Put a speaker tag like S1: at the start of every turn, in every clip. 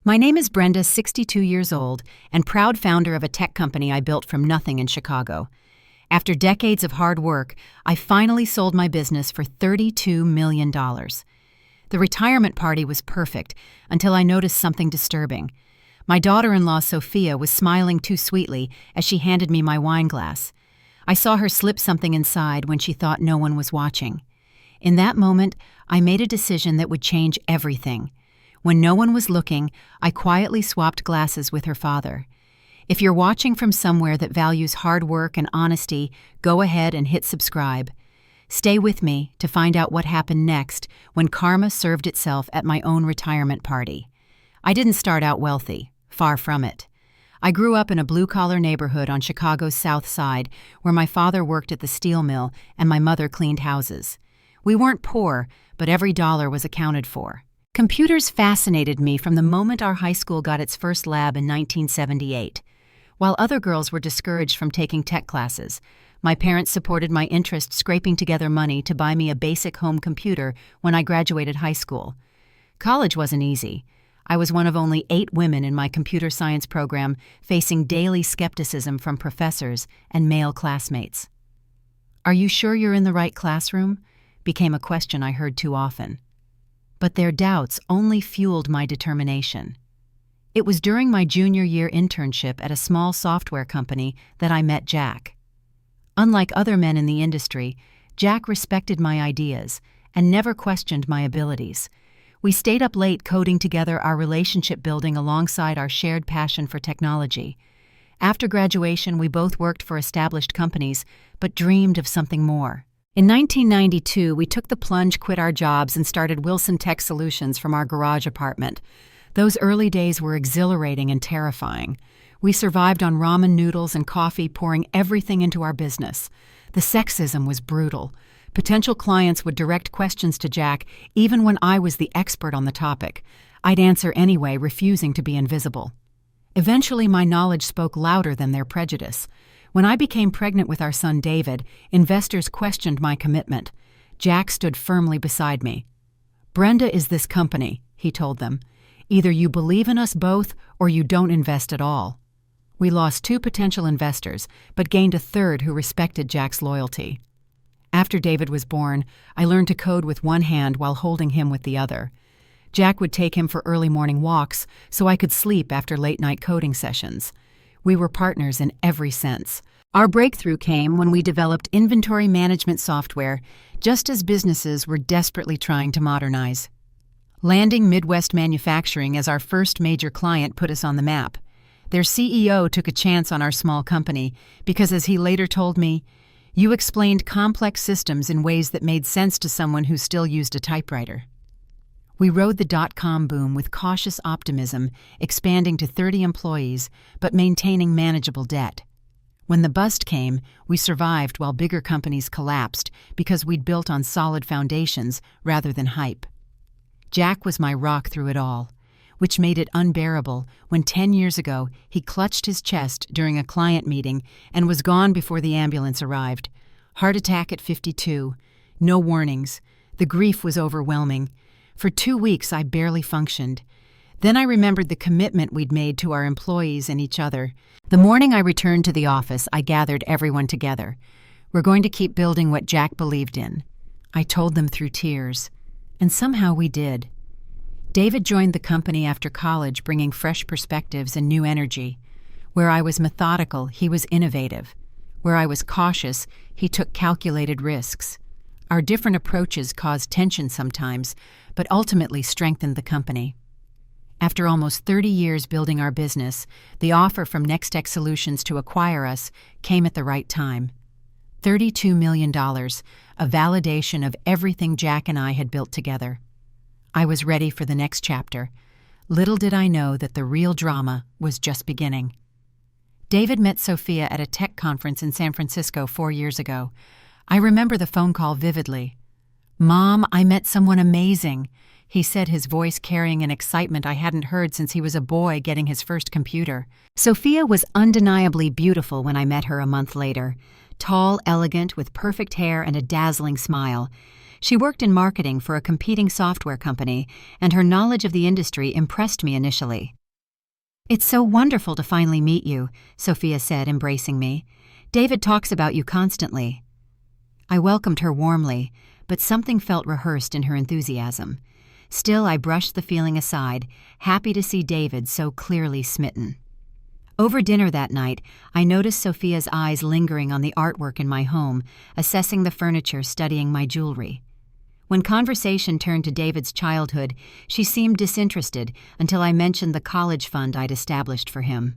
S1: My name is Brenda, 62 years old, and proud founder of a tech company I built from nothing in Chicago. After decades of hard work, I finally sold my business for $32 million. The retirement party was perfect until I noticed something disturbing. My daughter-in-law, Sophia, was smiling too sweetly as she handed me my wine glass. I saw her slip something inside when she thought no one was watching. In that moment, I made a decision that would change everything. When no one was looking, I quietly swapped glasses with her father. If you're watching from somewhere that values hard work and honesty, go ahead and hit subscribe. Stay with me to find out what happened next when karma served itself at my own retirement party. I didn't start out wealthy, far from it. I grew up in a blue-collar neighborhood on Chicago's South Side where my father worked at the steel mill and my mother cleaned houses. We weren't poor, but every dollar was accounted for. Computers fascinated me from the moment our high school got its first lab in 1978. While other girls were discouraged from taking tech classes, my parents supported my interest scraping together money to buy me a basic home computer when I graduated high school. College wasn't easy. I was one of only 8 women in my computer science program, facing daily skepticism from professors and male classmates. "Are you sure you're in the right classroom?" became a question I heard too often. But their doubts only fueled my determination. It was during my junior year internship at a small software company that I met Jack. Unlike other men in the industry, Jack respected my ideas and never questioned my abilities. We stayed up late coding together, our relationship building alongside our shared passion for technology. After graduation, we both worked for established companies, but dreamed of something more. In 1992, we took the plunge, quit our jobs, and started Wilson Tech Solutions from our garage apartment. Those early days were exhilarating and terrifying. We survived on ramen noodles and coffee, pouring everything into our business. The sexism was brutal. Potential clients would direct questions to Jack, even when I was the expert on the topic. I'd answer anyway, refusing to be invisible. Eventually, my knowledge spoke louder than their prejudice. When I became pregnant with our son David, investors questioned my commitment. Jack stood firmly beside me. "Brenda is this company," he told them. "Either you believe in us both or you don't invest at all." We lost 2 potential investors, but gained a third who respected Jack's loyalty. After David was born, I learned to code with one hand while holding him with the other. Jack would take him for early morning walks so I could sleep after late-night coding sessions. We were partners in every sense. Our breakthrough came when we developed inventory management software, just as businesses were desperately trying to modernize. Landing Midwest Manufacturing as our first major client put us on the map. Their CEO took a chance on our small company because, as he later told me, "You explained complex systems in ways that made sense to someone who still used a typewriter." We rode the dot-com boom with cautious optimism, expanding to 30 employees, but maintaining manageable debt. When the bust came, we survived while bigger companies collapsed because we'd built on solid foundations rather than hype. Jack was my rock through it all, which made it unbearable when 10 years ago he clutched his chest during a client meeting and was gone before the ambulance arrived. Heart attack at 52. No warnings. The grief was overwhelming. For 2 weeks, I barely functioned. Then I remembered the commitment we'd made to our employees and each other. The morning I returned to the office, I gathered everyone together. "We're going to keep building what Jack believed in." I told them through tears. And somehow we did. David joined the company after college, bringing fresh perspectives and new energy. Where I was methodical, he was innovative. Where I was cautious, he took calculated risks. Our different approaches caused tension sometimes, but ultimately strengthened the company. After almost 30 years building our business, the offer from Next Tech Solutions to acquire us came at the right time. $32 million, a validation of everything Jack and I had built together. I was ready for the next chapter. Little did I know that the real drama was just beginning. David met Sophia at a tech conference in San Francisco 4 years ago. I remember the phone call vividly. "Mom, I met someone amazing," he said, his voice carrying an excitement I hadn't heard since he was a boy getting his first computer. Sophia was undeniably beautiful when I met her a month later. Tall, elegant, with perfect hair and a dazzling smile. She worked in marketing for a competing software company, and her knowledge of the industry impressed me initially. "It's so wonderful to finally meet you," Sophia said, embracing me. "David talks about you constantly." I welcomed her warmly, but something felt rehearsed in her enthusiasm. Still, I brushed the feeling aside, happy to see David so clearly smitten. Over dinner that night, I noticed Sophia's eyes lingering on the artwork in my home, assessing the furniture, studying my jewelry. When conversation turned to David's childhood, she seemed disinterested until I mentioned the college fund I'd established for him.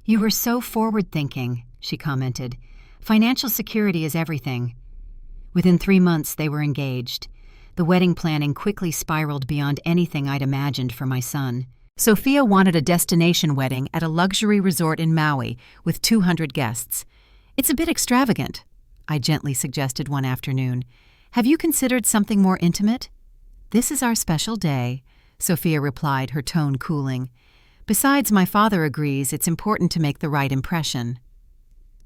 S1: "You were so forward-thinking," she commented. "Financial security is everything." Within 3 months, they were engaged. The wedding planning quickly spiraled beyond anything I'd imagined for my son. Sophia wanted a destination wedding at a luxury resort in Maui with 200 guests. "It's a bit extravagant," I gently suggested one afternoon. "Have you considered something more intimate?" "This is our special day," Sophia replied, her tone cooling. "Besides, my father agrees it's important to make the right impression."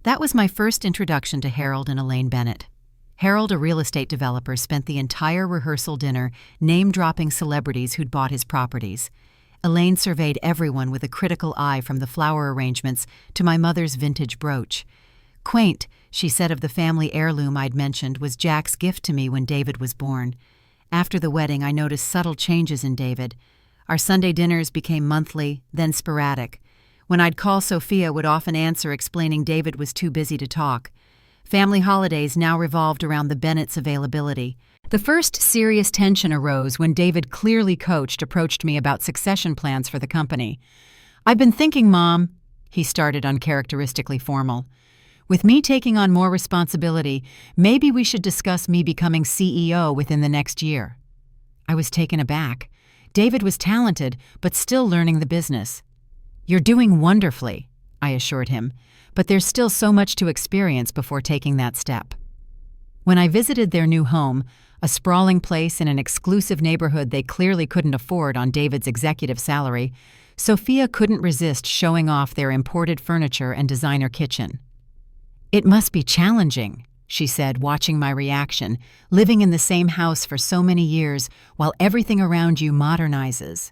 S1: That was my first introduction to Harold and Elaine Bennett. Harold, a real estate developer, spent the entire rehearsal dinner name-dropping celebrities who'd bought his properties. Elaine surveyed everyone with a critical eye, from the flower arrangements to my mother's vintage brooch. "Quaint," she said of the family heirloom I'd mentioned, was Jack's gift to me when David was born. After the wedding, I noticed subtle changes in David. Our Sunday dinners became monthly, then sporadic. When I'd call, Sophia would often answer, explaining David was too busy to talk. Family holidays now revolved around the Bennett's availability. The first serious tension arose when David, clearly coached, approached me about succession plans for the company. "I've been thinking, Mom," he started, uncharacteristically formal. "With me taking on more responsibility, maybe we should discuss me becoming CEO within the next year." I was taken aback. David was talented, but still learning the business. "You're doing wonderfully," I assured him, "but there's still so much to experience before taking that step." When I visited their new home, a sprawling place in an exclusive neighborhood they clearly couldn't afford on David's executive salary, Sophia couldn't resist showing off their imported furniture and designer kitchen. "It must be challenging," she said, watching my reaction, "living in the same house for so many years while everything around you modernizes."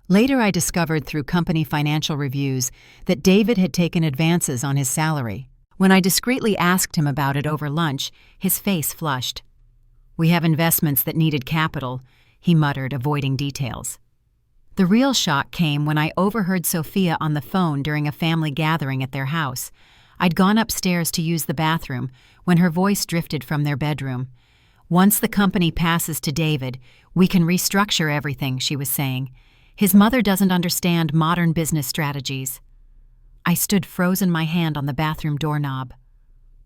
S1: Later, I discovered through company financial reviews that David had taken advances on his salary. When I discreetly asked him about it over lunch, his face flushed. "We have investments that needed capital," he muttered, avoiding details. The real shock came when I overheard Sophia on the phone during a family gathering at their house. I'd gone upstairs to use the bathroom when her voice drifted from their bedroom. "Once the company passes to David, we can restructure everything," she was saying. "His mother doesn't understand modern business strategies." I stood frozen, my hand on the bathroom doorknob.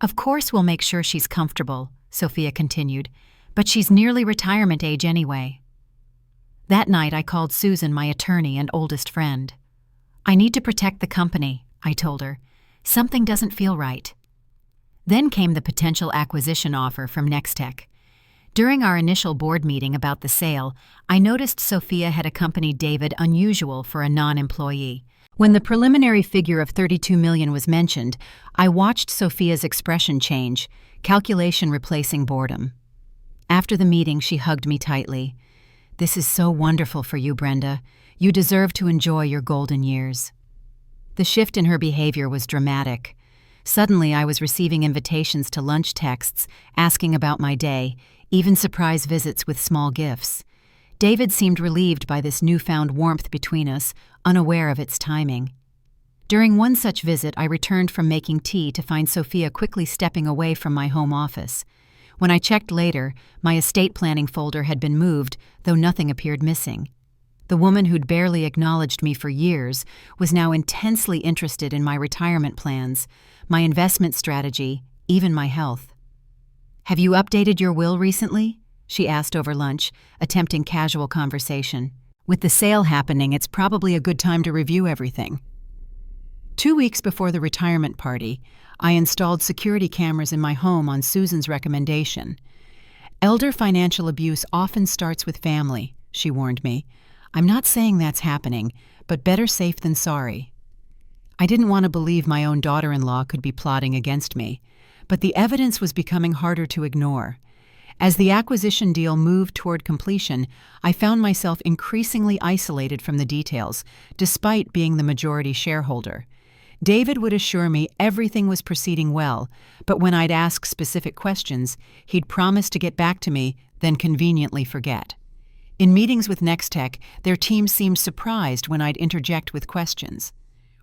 S1: "Of course we'll make sure she's comfortable," Sophia continued, "but she's nearly retirement age anyway." That night I called Susan, my attorney and oldest friend. "I need to protect the company," I told her. "Something doesn't feel right." Then came the potential acquisition offer from Nextech. During our initial board meeting about the sale, I noticed Sophia had accompanied David, unusual for a non-employee. When the preliminary figure of $32 million was mentioned, I watched Sophia's expression change, calculation replacing boredom. After the meeting, she hugged me tightly. "This is so wonderful for you, Brenda. You deserve to enjoy your golden years." The shift in her behavior was dramatic. Suddenly, I was receiving invitations to lunch texts, asking about my day, even surprise visits with small gifts. David seemed relieved by this newfound warmth between us, unaware of its timing. During one such visit, I returned from making tea to find Sophia quickly stepping away from my home office. When I checked later, my estate planning folder had been moved, though nothing appeared missing. The woman who'd barely acknowledged me for years was now intensely interested in my retirement plans, my investment strategy, even my health. "Have you updated your will recently?" she asked over lunch, attempting casual conversation. "With the sale happening, it's probably a good time to review everything." 2 weeks before the retirement party, I installed security cameras in my home on Susan's recommendation. "Elder financial abuse often starts with family," she warned me. "I'm not saying that's happening, but better safe than sorry." I didn't want to believe my own daughter-in-law could be plotting against me, but the evidence was becoming harder to ignore. As the acquisition deal moved toward completion, I found myself increasingly isolated from the details, despite being the majority shareholder. David would assure me everything was proceeding well, but when I'd ask specific questions, he'd promise to get back to me, then conveniently forget. In meetings with Nextech, their team seemed surprised when I'd interject with questions.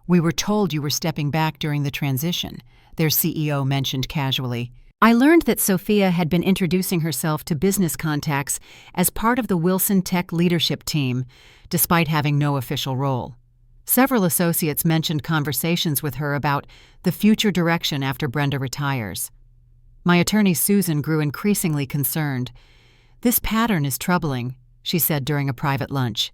S1: "We were told you were stepping back during the transition," their CEO mentioned casually. I learned that Sophia had been introducing herself to business contacts as part of the Wilson Tech leadership team, despite having no official role. Several associates mentioned conversations with her about the future direction after Brenda retires. My attorney Susan grew increasingly concerned. "This pattern is troubling," she said during a private lunch.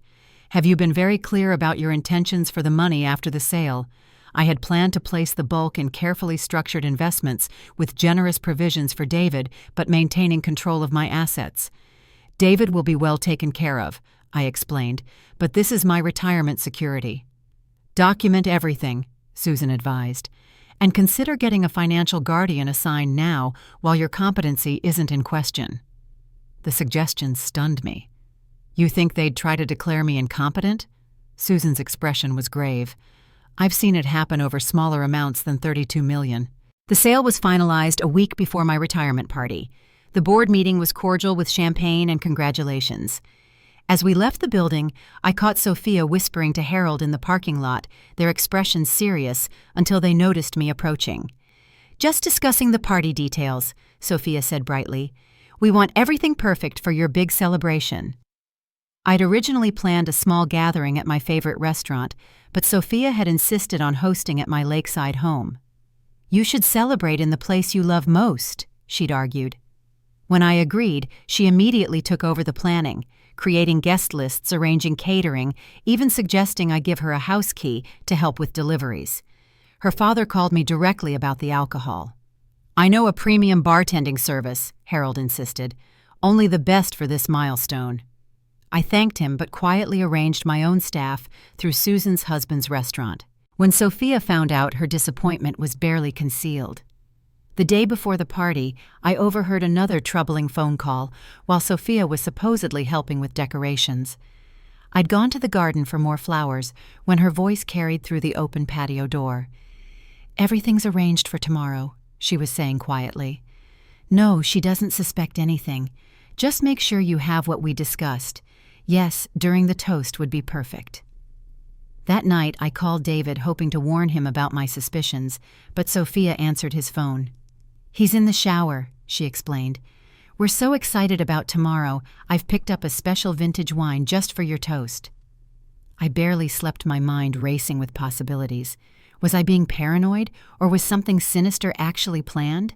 S1: "Have you been very clear about your intentions for the money after the sale? I had planned to place the bulk in carefully structured investments with generous provisions for David, but maintaining control of my assets. David will be well taken care of," I explained, "but this is my retirement security." "Document everything," Susan advised, "and consider getting a financial guardian assigned now while your competency isn't in question." The suggestion stunned me. "You think they'd try to declare me incompetent?" Susan's expression was grave. "I've seen it happen over smaller amounts than $32 million. The sale was finalized a week before my retirement party. The board meeting was cordial with champagne and congratulations. As we left the building, I caught Sophia whispering to Harold in the parking lot, their expressions serious, until they noticed me approaching. "Just discussing the party details," Sophia said brightly. "We want everything perfect for your big celebration." I'd originally planned a small gathering at my favorite restaurant, but Sophia had insisted on hosting at my lakeside home. "You should celebrate in the place you love most," she'd argued. When I agreed, she immediately took over the planning, creating guest lists, arranging catering, even suggesting I give her a house key to help with deliveries. Her father called me directly about the alcohol. "I know a premium bartending service," Harold insisted. "Only the best for this milestone." I thanked him but quietly arranged my own staff through Susan's husband's restaurant. When Sophia found out, her disappointment was barely concealed. The day before the party, I overheard another troubling phone call while Sophia was supposedly helping with decorations. I'd gone to the garden for more flowers when her voice carried through the open patio door. "Everything's arranged for tomorrow," she was saying quietly. "No, she doesn't suspect anything. Just make sure you have what we discussed. Yes, during the toast would be perfect." That night, I called David hoping to warn him about my suspicions, but Sophia answered his phone. "He's in the shower," she explained. "We're so excited about tomorrow, I've picked up a special vintage wine just for your toast." I barely slept, my mind racing with possibilities. Was I being paranoid, or was something sinister actually planned?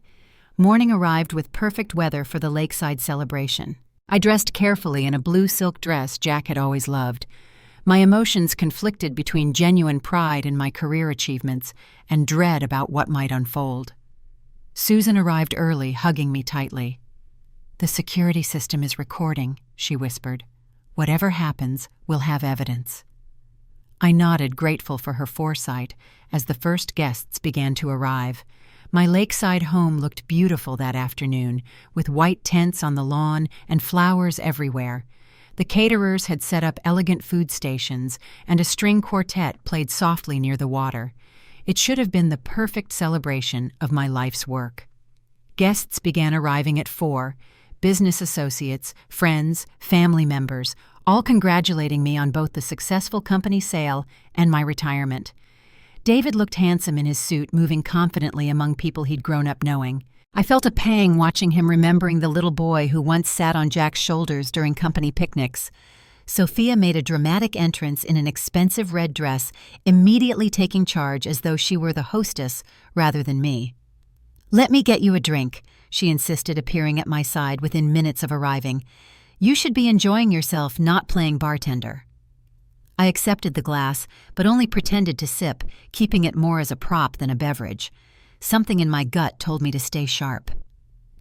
S1: Morning arrived with perfect weather for the lakeside celebration. I dressed carefully in a blue silk dress Jack had always loved. My emotions conflicted between genuine pride in my career achievements and dread about what might unfold. Susan arrived early, hugging me tightly. "The security system is recording," she whispered. "Whatever happens, we'll have evidence." I nodded, grateful for her foresight, as the first guests began to arrive. My lakeside home looked beautiful that afternoon, with white tents on the lawn and flowers everywhere. The caterers had set up elegant food stations, and a string quartet played softly near the water. It should have been the perfect celebration of my life's work. Guests began arriving at 4, business associates, friends, family members, all congratulating me on both the successful company sale and my retirement. David looked handsome in his suit, moving confidently among people he'd grown up knowing. I felt a pang watching him, remembering the little boy who once sat on Jack's shoulders during company picnics. Sophia made a dramatic entrance in an expensive red dress, immediately taking charge as though she were the hostess rather than me. "Let me get you a drink," she insisted, appearing at my side within minutes of arriving. "You should be enjoying yourself, not playing bartender." I accepted the glass, but only pretended to sip, keeping it more as a prop than a beverage. Something in my gut told me to stay sharp.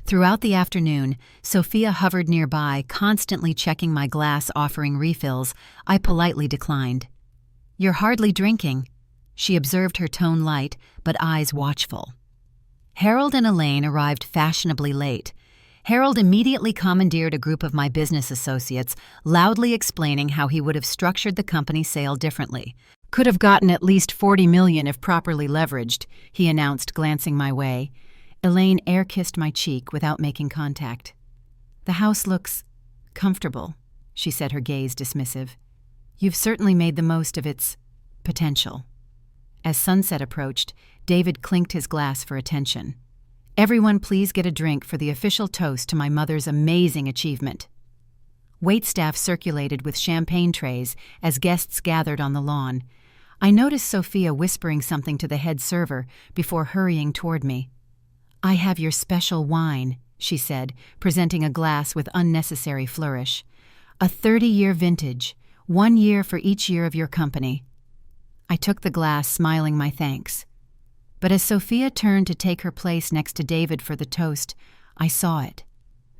S1: Throughout the afternoon, Sophia hovered nearby, constantly checking my glass, offering refills. I politely declined. "You're hardly drinking." She observed, her tone light, but eyes watchful. Harold and Elaine arrived fashionably late. Harold immediately commandeered a group of my business associates, loudly explaining how he would have structured the company sale differently. "Could have gotten at least $40 million if properly leveraged," he announced, glancing my way. Elaine air-kissed my cheek without making contact. "The house looks comfortable," she said, her gaze dismissive. "You've certainly made the most of its potential." As sunset approached, David clinked his glass for attention. "Everyone please get a drink for the official toast to my mother's amazing achievement." Waitstaff circulated with champagne trays as guests gathered on the lawn. I noticed Sophia whispering something to the head server before hurrying toward me. "I have your special wine," she said, presenting a glass with unnecessary flourish. "A 30-year vintage, 1 year for each year of your company." I took the glass, smiling my thanks. But as Sophia turned to take her place next to David for the toast, I saw it.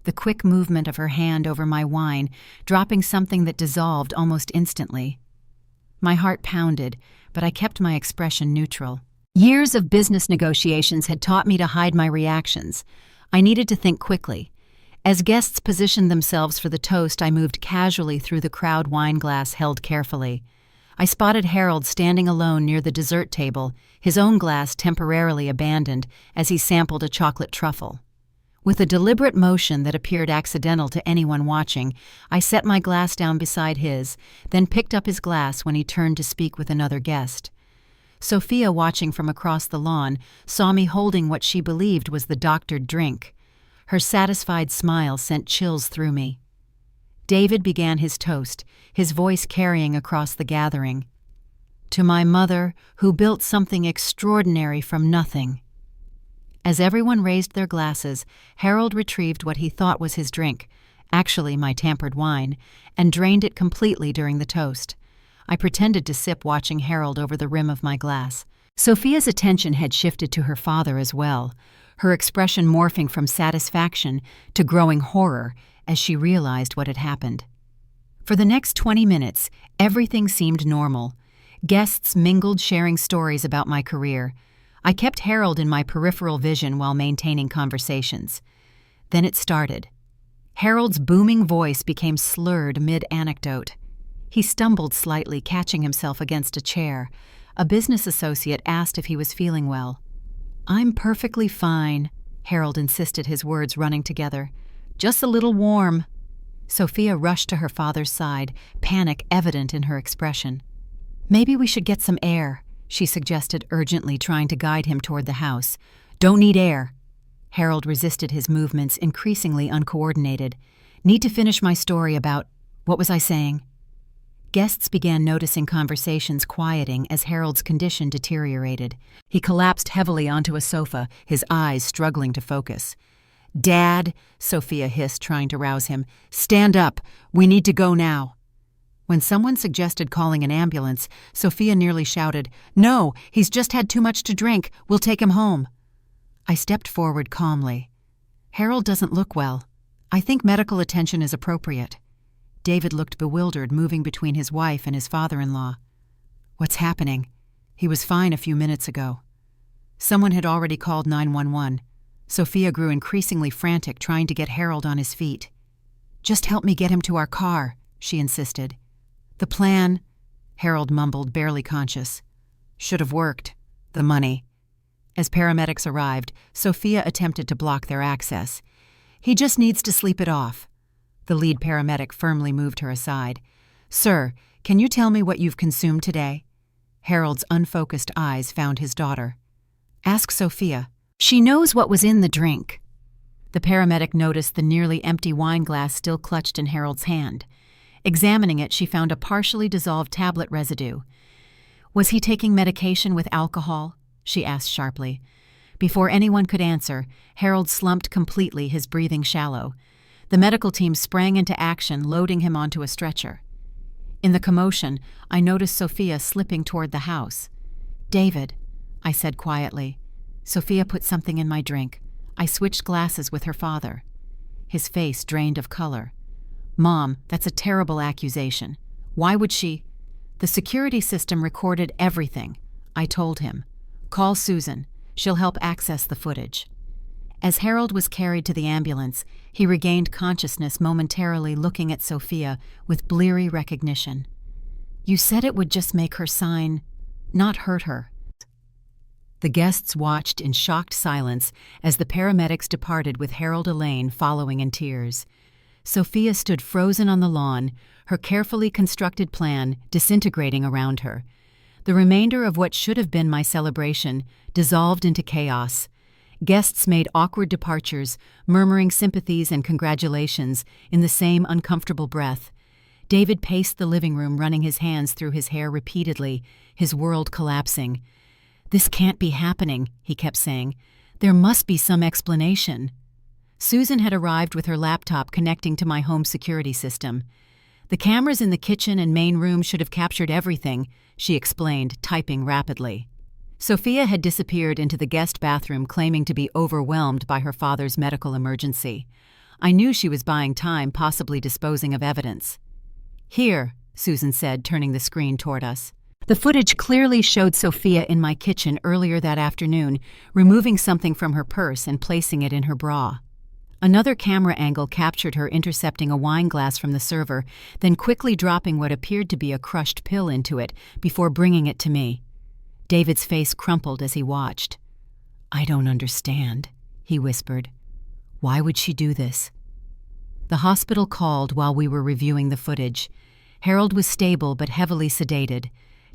S1: The quick movement of her hand over my wine, dropping something that dissolved almost instantly. My heart pounded, but I kept my expression neutral. Years of business negotiations had taught me to hide my reactions. I needed to think quickly. As guests positioned themselves for the toast, I moved casually through the crowd, wine glass held carefully. I spotted Harold standing alone near the dessert table, his own glass temporarily abandoned as he sampled a chocolate truffle. With a deliberate motion that appeared accidental to anyone watching, I set my glass down beside his, then picked up his glass when he turned to speak with another guest. Sophia, watching from across the lawn, saw me holding what she believed was the doctored drink. Her satisfied smile sent chills through me. David began his toast, his voice carrying across the gathering. "To my mother, who built something extraordinary from nothing." As everyone raised their glasses, Harold retrieved what he thought was his drink, actually my tampered wine, and drained it completely during the toast. I pretended to sip, watching Harold over the rim of my glass. Sophia's attention had shifted to her father as well, her expression morphing from satisfaction to growing horror as she realized what had happened. For the next 20 minutes, everything seemed normal. Guests mingled, sharing stories about my career. I kept Harold in my peripheral vision while maintaining conversations. Then it started. Harold's booming voice became slurred mid-anecdote. He stumbled slightly, catching himself against a chair. A business associate asked if he was feeling well. "I'm perfectly fine," Harold insisted, his words running together. "Just a little warm." Sophia rushed to her father's side, panic evident in her expression. "Maybe we should get some air," she suggested urgently, trying to guide him toward the house. "Don't need air." Harold resisted, his movements increasingly uncoordinated. "Need to finish my story about... what was I saying?" Guests began noticing conversations quieting as Harold's condition deteriorated. He collapsed heavily onto a sofa, his eyes struggling to focus. "Dad," Sophia hissed, trying to rouse him. "Stand up. We need to go now." When someone suggested calling an ambulance, Sophia nearly shouted, "No, he's just had too much to drink. We'll take him home." I stepped forward calmly. "Harold doesn't look well. I think medical attention is appropriate." David looked bewildered, moving between his wife and his father-in-law. "What's happening?" "He was fine a few minutes ago." Someone had already called 911. Sophia grew increasingly frantic, trying to get Harold on his feet. "Just help me get him to our car," she insisted. "The plan," Harold mumbled, barely conscious. "Should have worked. The money." As paramedics arrived, Sophia attempted to block their access. "He just needs to sleep it off." The lead paramedic firmly moved her aside. "Sir, can you tell me what you've consumed today?" Harold's unfocused eyes found his daughter. "Ask Sophia. She knows what was in the drink." The paramedic noticed the nearly empty wine glass still clutched in Harold's hand. Examining it, she found a partially dissolved tablet residue. "Was he taking medication with alcohol?" she asked sharply. Before anyone could answer, Harold slumped completely, his breathing shallow. The medical team sprang into action, loading him onto a stretcher. In the commotion, I noticed Sophia slipping toward the house. "David," I said quietly. Sophia put something in my drink. I switched glasses with her father. His face drained of color. "Mom, that's a terrible accusation. Why would she—" "The security system recorded everything," I told him. "Call Susan. She'll help access the footage." As Harold was carried to the ambulance, he regained consciousness momentarily, looking at Sophia with bleary recognition. "You said it would just make her sign, not hurt her." The guests watched in shocked silence as the paramedics departed with Harold Elaine following in tears. Sophia stood frozen on the lawn, her carefully constructed plan disintegrating around her. The remainder of what should have been my celebration dissolved into chaos. Guests made awkward departures, murmuring sympathies and congratulations in the same uncomfortable breath. David paced the living room, running his hands through his hair repeatedly, his world collapsing. "This can't be happening," he kept saying. "There must be some explanation." Susan had arrived with her laptop connecting to my home security system. "The cameras in the kitchen and main room should have captured everything," she explained, typing rapidly. Sophia had disappeared into the guest bathroom, claiming to be overwhelmed by her father's medical emergency. I knew she was buying time, possibly disposing of evidence. "Here," Susan said, turning the screen toward us. The footage clearly showed Sophia in my kitchen earlier that afternoon, removing something from her purse and placing it in her bra. Another camera angle captured her intercepting a wine glass from the server, then quickly dropping what appeared to be a crushed pill into it before bringing it to me. David's face crumpled as he watched. "I don't understand," he whispered. "Why would she do this?" The hospital called while we were reviewing the footage. Harold was stable but heavily sedated.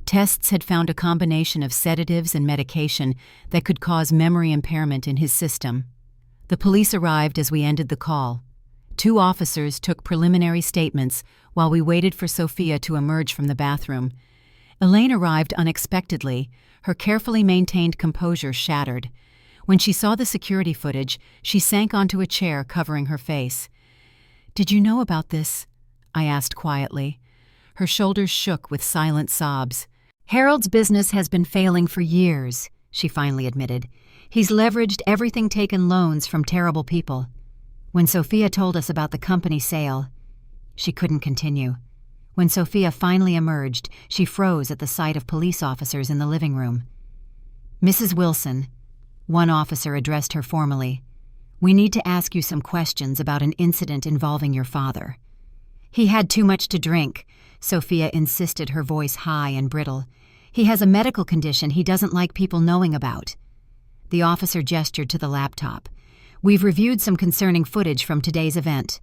S1: Tests had found a combination of sedatives and medication that could cause memory impairment in his system. The police arrived as we ended the call. 2 officers took preliminary statements while we waited for Sophia to emerge from the bathroom. Elaine arrived unexpectedly, her carefully maintained composure shattered. When she saw the security footage, she sank onto a chair, covering her face. "Did you know about this?" I asked quietly. Her shoulders shook with silent sobs. "Harold's business has been failing for years," she finally admitted. "He's leveraged everything, taken loans from terrible people. When Sophia told us about the company sale..." She couldn't continue. When Sophia finally emerged, she froze at the sight of police officers in the living room. "Mrs. Wilson," one officer addressed her formally, "we need to ask you some questions about an incident involving your father." "He had too much to drink," Sophia insisted, her voice high and brittle. "He has a medical condition he doesn't like people knowing about." The officer gestured to the laptop. "We've reviewed some concerning footage from today's event."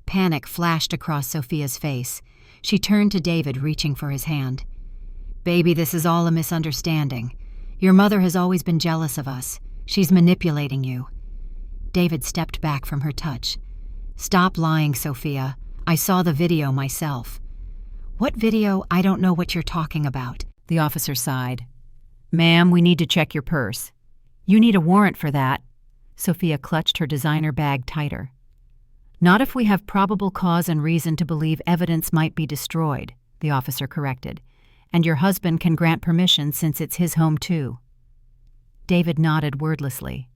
S1: Panic flashed across Sophia's face. She turned to David, reaching for his hand. "Baby, this is all a misunderstanding. Your mother has always been jealous of us. She's manipulating you." David stepped back from her touch. "Stop lying, Sophia. I saw the video myself." "What video? I don't know what you're talking about," the officer sighed. "Ma'am, we need to check your purse." "You need a warrant for that." Sophia clutched her designer bag tighter. "Not if we have probable cause and reason to believe evidence might be destroyed," the officer corrected. "And your husband can grant permission since it's his home too." David nodded wordlessly.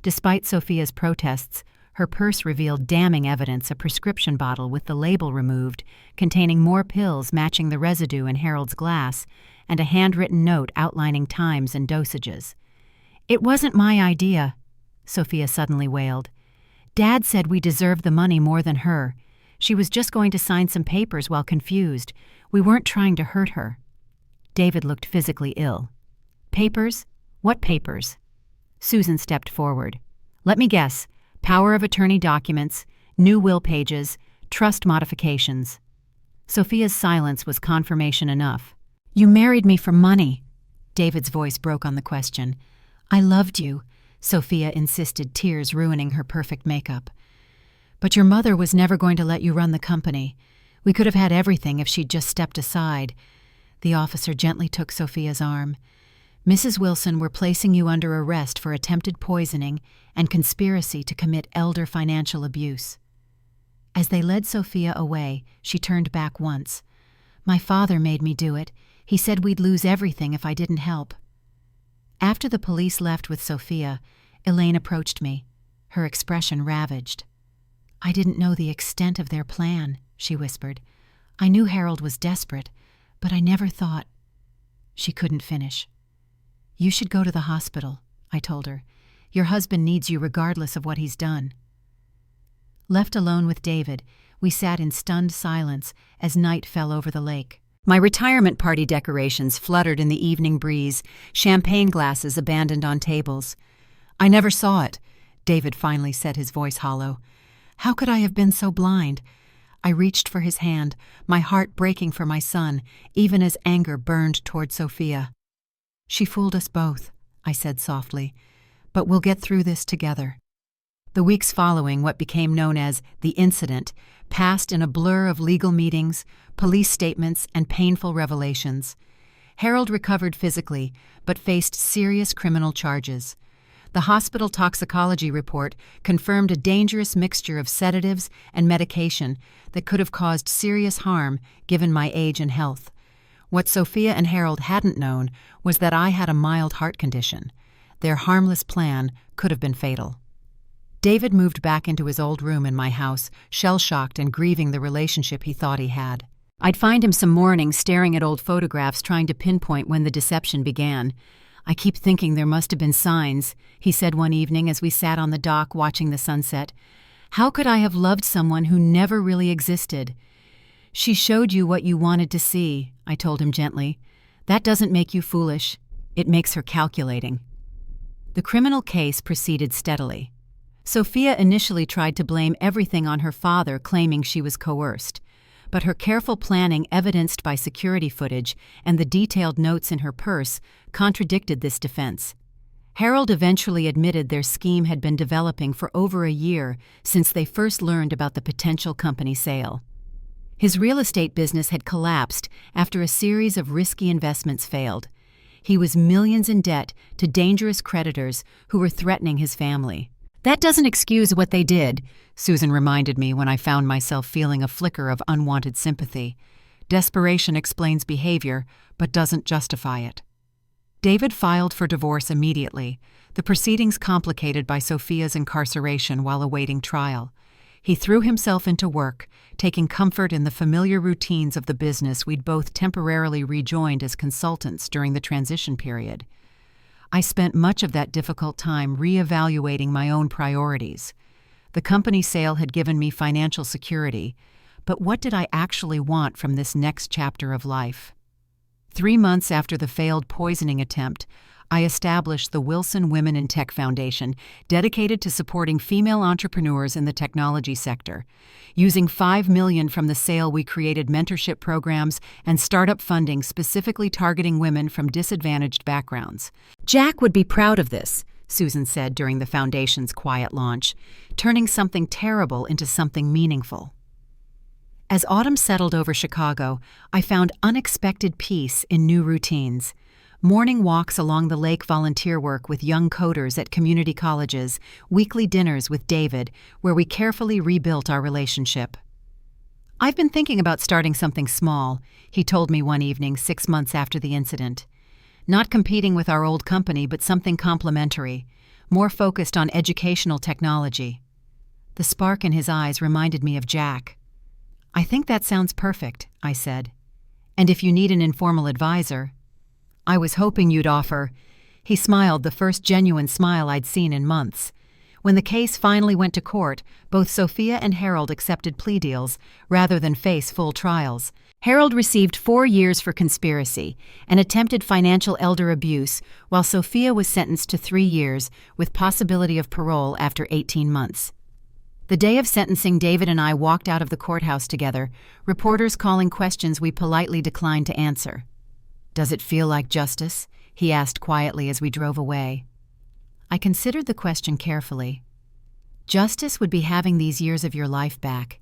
S1: Despite Sophia's protests, her purse revealed damning evidence: a prescription bottle with the label removed, containing more pills matching the residue in Harold's glass, and a handwritten note outlining times and dosages. "It wasn't my idea," Sophia suddenly wailed. "Dad said we deserved the money more than her. She was just going to sign some papers while confused. We weren't trying to hurt her." David looked physically ill. "Papers? What papers?" Susan stepped forward. "Let me guess. Power of attorney documents, new will pages, trust modifications." Sophia's silence was confirmation enough. "You married me for money." David's voice broke on the question. "I loved you," Sophia insisted, tears ruining her perfect makeup. "But your mother was never going to let you run the company. We could have had everything if she'd just stepped aside." The officer gently took Sophia's arm. "Mrs. Wilson, we're placing you under arrest for attempted poisoning and conspiracy to commit elder financial abuse." As they led Sophia away, she turned back once. "My father made me do it. He said we'd lose everything if I didn't help." After the police left with Sophia, Elaine approached me, her expression ravaged. "I didn't know the extent of their plan," she whispered. "I knew Harold was desperate, but I never thought—" She couldn't finish. "You should go to the hospital," I told her. Your husband needs you regardless of what he's done." Left alone with David, we sat in stunned silence as night fell over the lake. My retirement party decorations fluttered in the evening breeze, champagne glasses abandoned on tables. "I never saw it," David finally said, his voice hollow. "How could I have been so blind?" I reached for his hand, my heart breaking for my son, even as anger burned toward Sophia. "She fooled us both," I said softly, "but we'll get through this together." The weeks following what became known as the incident passed in a blur of legal meetings, police statements, and painful revelations. Harold recovered physically, but faced serious criminal charges. The hospital toxicology report confirmed a dangerous mixture of sedatives and medication that could have caused serious harm given my age and health. What Sophia and Harold hadn't known was that I had a mild heart condition. Their harmless plan could have been fatal. David moved back into his old room in my house, shell-shocked and grieving the relationship he thought he had. I'd find him some mornings staring at old photographs trying to pinpoint when the deception began. "I keep thinking there must have been signs," he said one evening as we sat on the dock watching the sunset. "How could I have loved someone who never really existed?" "She showed you what you wanted to see," I told him gently. "That doesn't make you foolish. It makes her calculating." The criminal case proceeded steadily. Sophia initially tried to blame everything on her father, claiming she was coerced. But her careful planning, evidenced by security footage and the detailed notes in her purse, contradicted this defense. Harold eventually admitted their scheme had been developing for over a year since they first learned about the potential company sale. His real estate business had collapsed after a series of risky investments failed. He was millions in debt to dangerous creditors who were threatening his family. "That doesn't excuse what they did," Susan reminded me when I found myself feeling a flicker of unwanted sympathy. "Desperation explains behavior, but doesn't justify it." David filed for divorce immediately, the proceedings complicated by Sophia's incarceration while awaiting trial. He threw himself into work, taking comfort in the familiar routines of the business we'd both temporarily rejoined as consultants during the transition period. I spent much of that difficult time reevaluating my own priorities. The company sale had given me financial security, but what did I actually want from this next chapter of life? 3 months after the failed poisoning attempt, I established the Wilson Women in Tech Foundation, dedicated to supporting female entrepreneurs in the technology sector. Using $5 million from the sale, we created mentorship programs and startup funding specifically targeting women from disadvantaged backgrounds. "Jack would be proud of this," Susan said during the foundation's quiet launch, turning something terrible into something meaningful. As autumn settled over Chicago, I found unexpected peace in new routines. Morning walks along the lake, volunteer work with young coders at community colleges, weekly dinners with David, where we carefully rebuilt our relationship. "I've been thinking about starting something small," he told me one evening 6 months after the incident. "Not competing with our old company, but something complementary, more focused on educational technology." The spark in his eyes reminded me of Jack. "I think that sounds perfect," I said. "And if you need an informal advisor—" "I was hoping you'd offer." He smiled, the first genuine smile I'd seen in months. When the case finally went to court, both Sophia and Harold accepted plea deals rather than face full trials. Harold received 4 years for conspiracy and attempted financial elder abuse, while Sophia was sentenced to 3 years with possibility of parole after 18 months. The day of sentencing, David and I walked out of the courthouse together, reporters calling questions we politely declined to answer. "Does it feel like justice?" he asked quietly as we drove away. I considered the question carefully. Justice would be having these years of your life back.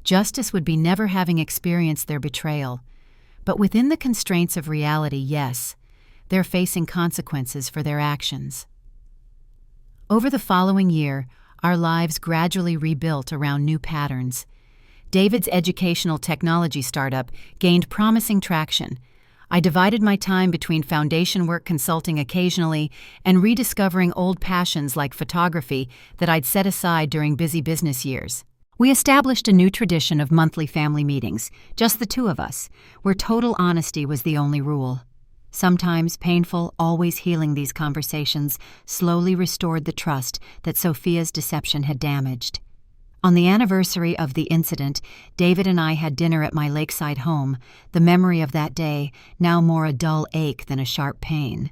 S1: Justice would be never having experienced their betrayal. But within the constraints of reality, yes, they're facing consequences for their actions. Over the following year, our lives gradually rebuilt around new patterns. David's educational technology startup gained promising traction. I divided my time between foundation work, consulting occasionally, and rediscovering old passions like photography that I'd set aside during busy business years. We established a new tradition of monthly family meetings, just the two of us, where total honesty was the only rule. Sometimes painful, always healing, these conversations slowly restored the trust that Sophia's deception had damaged. On the anniversary of the incident, David and I had dinner at my lakeside home, the memory of that day now more a dull ache than a sharp pain.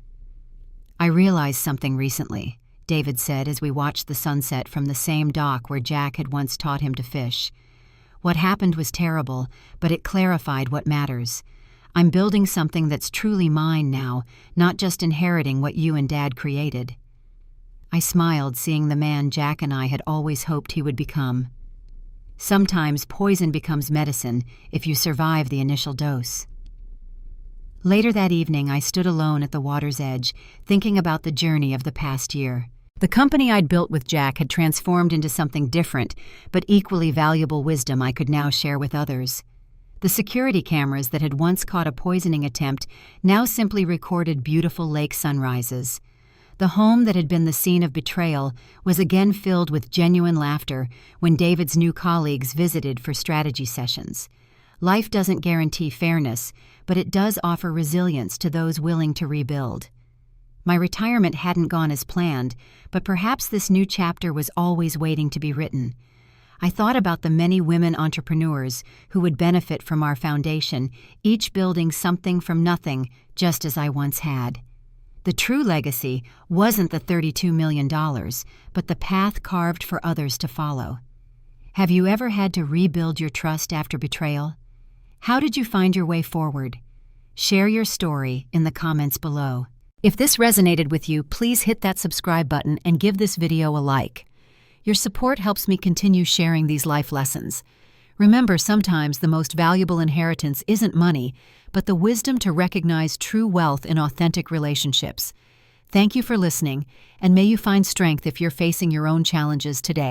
S1: "I realized something recently," David said as we watched the sunset from the same dock where Jack had once taught him to fish. "What happened was terrible, but it clarified what matters. I'm building something that's truly mine now, not just inheriting what you and Dad created." I smiled, seeing the man Jack and I had always hoped he would become. Sometimes poison becomes medicine if you survive the initial dose. Later that evening, I stood alone at the water's edge, thinking about the journey of the past year. The company I'd built with Jack had transformed into something different, but equally valuable wisdom I could now share with others. The security cameras that had once caught a poisoning attempt now simply recorded beautiful lake sunrises. The home that had been the scene of betrayal was again filled with genuine laughter when David's new colleagues visited for strategy sessions. Life doesn't guarantee fairness, but it does offer resilience to those willing to rebuild. My retirement hadn't gone as planned, but perhaps this new chapter was always waiting to be written. I thought about the many women entrepreneurs who would benefit from our foundation, each building something from nothing, just as I once had. The true legacy wasn't the $32 million, but the path carved for others to follow. Have you ever had to rebuild your trust after betrayal? How did you find your way forward? Share your story in the comments below. If this resonated with you, please hit that subscribe button and give this video a like. Your support helps me continue sharing these life lessons. Remember, sometimes the most valuable inheritance isn't money, but the wisdom to recognize true wealth in authentic relationships. Thank you for listening, and may you find strength if you're facing your own challenges today.